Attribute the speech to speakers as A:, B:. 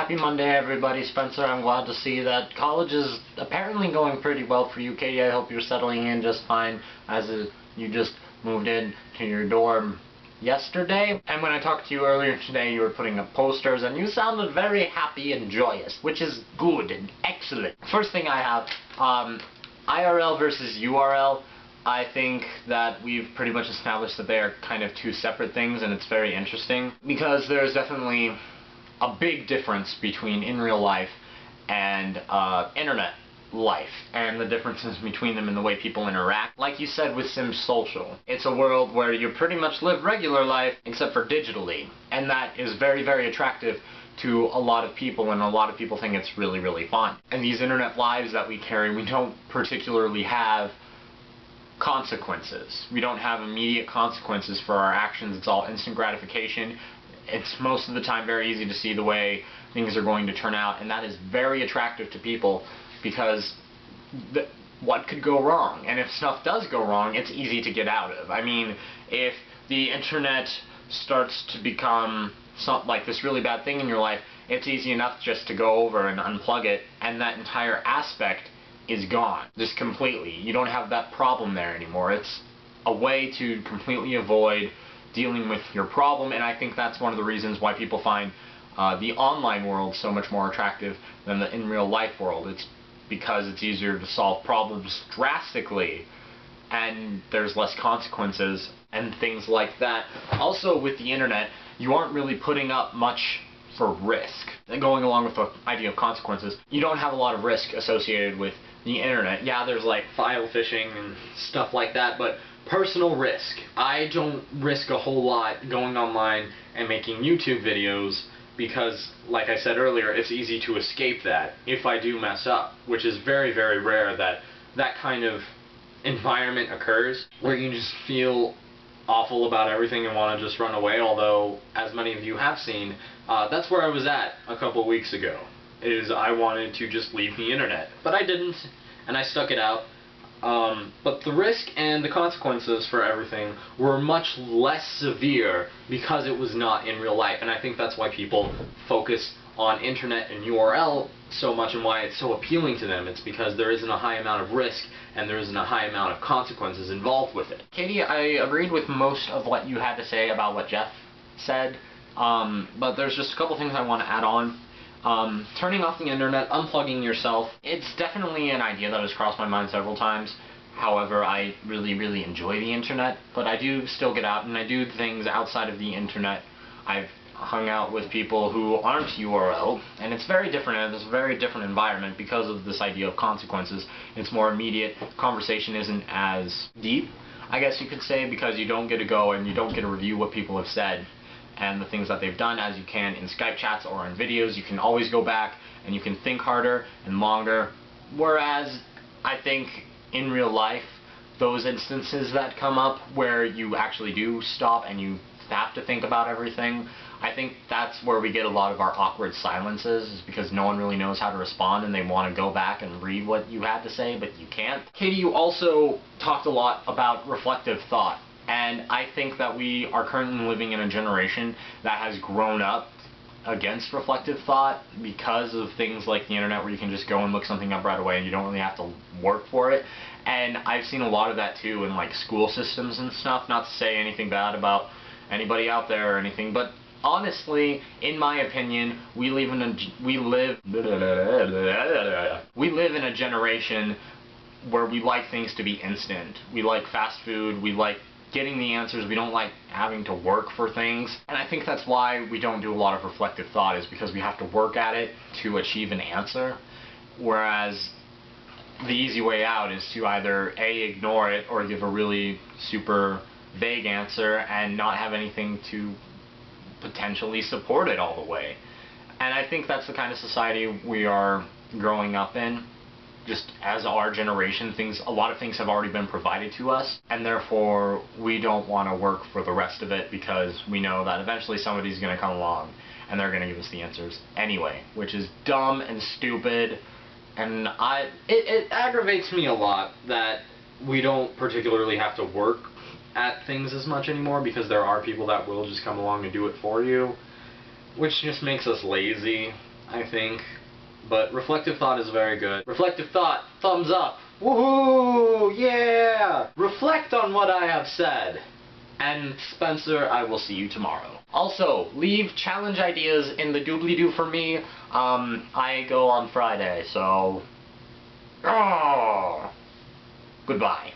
A: Happy Monday, everybody. Spencer, I'm glad to see that college is apparently going pretty well for you. Katie, I hope you're settling in just fine, as you just moved in to your dorm yesterday. And when I talked to you earlier today, you were putting up posters, and you sounded very happy and joyous, which is good and excellent. First thing I have, IRL versus URL. I think that we've pretty much established that they are kind of two separate things, and it's very interesting, because there's definitely a big difference between in real life and internet life, and the differences between them in the way people interact. Like you said with Sims Social, it's a world where you pretty much live regular life except for digitally, and that is very, very attractive to a lot of people, and a lot of people think it's really, really fun. And these internet lives that we carry, we don't particularly have consequences. We don't have immediate consequences for our actions. It's all instant gratification. It's most of the time very easy to see the way things are going to turn out, and that is very attractive to people, because what could go wrong? And if stuff does go wrong, it's easy to get out of. I mean, if the internet starts to become like this really bad thing in your life, it's easy enough just to go over and unplug it, and that entire aspect is gone, just completely. You don't have that problem there anymore. It's a way to completely avoid dealing with your problem, and I think that's one of the reasons why people find the online world so much more attractive than the in real life world. It's because it's easier to solve problems drastically, and there's less consequences and things like that. Also, with the internet, you aren't really putting up much for risk. And going along with the idea of consequences, you don't have a lot of risk associated with the internet. Yeah, there's like file phishing and stuff like that, but personal risk. I don't risk a whole lot going online and making YouTube videos, because, like I said earlier, it's easy to escape that if I do mess up, which is very, very rare that that kind of environment occurs, where you just feel awful about everything and want to just run away. Although, as many of you have seen, that's where I was at a couple weeks ago. I wanted to just leave the internet, but I didn't, and I stuck it out. But the risk and the consequences for everything were much less severe because it was not in real life, and I think that's why people focus on internet and URL so much, and why it's so appealing to them. It's because there isn't a high amount of risk, and there isn't a high amount of consequences involved with it. Katie, I agreed with most of what you had to say about what Jeff said, but there's just a couple things I want to add on. Turning off the internet, unplugging yourself, it's definitely an idea that has crossed my mind several times. However, I really, really enjoy the internet, but I do still get out and I do things outside of the internet. I've hung out with people who aren't URL, and it's very different, and it's a very different environment because of this idea of consequences. It's more immediate. Conversation isn't as deep, I guess you could say, because you don't get to go and you don't get to review what people have said and the things that they've done as you can in Skype chats or in videos. You can always go back and you can think harder and longer, whereas I think in real life, those instances that come up where you actually do stop and you have to think about everything, I think that's where we get a lot of our awkward silences, is because no one really knows how to respond and they want to go back and read what you had to say, but you can't. Katie, you also talked a lot about reflective thought. And I think that we are currently living in a generation that has grown up against reflective thought because of things like the internet, where you can just go and look something up right away and you don't really have to work for it. And I've seen a lot of that too in like school systems and stuff. Not to say anything bad about anybody out there or anything, but honestly, in my opinion, we live in a generation where we like things to be instant. We like fast food. We like getting the answers. We don't like having to work for things, and I think that's why we don't do a lot of reflective thought, is because we have to work at it to achieve an answer, whereas the easy way out is to either A, ignore it, or give a really super vague answer and not have anything to potentially support it all the way. And I think that's the kind of society we are growing up in. Just as our generation, a lot of things have already been provided to us, and therefore we don't want to work for the rest of it, because we know that eventually somebody's going to come along and they're going to give us the answers anyway, which is dumb and stupid. And it aggravates me a lot that we don't particularly have to work at things as much anymore, because there are people that will just come along and do it for you, which just makes us lazy.
B: I think. But reflective thought is very good. Reflective thought, thumbs up. Woohoo! Yeah! Reflect on what I have said. And Spencer, I will see you tomorrow.
A: Also, leave challenge ideas in the doobly-doo for me. I go on Friday, so... Oh. Goodbye.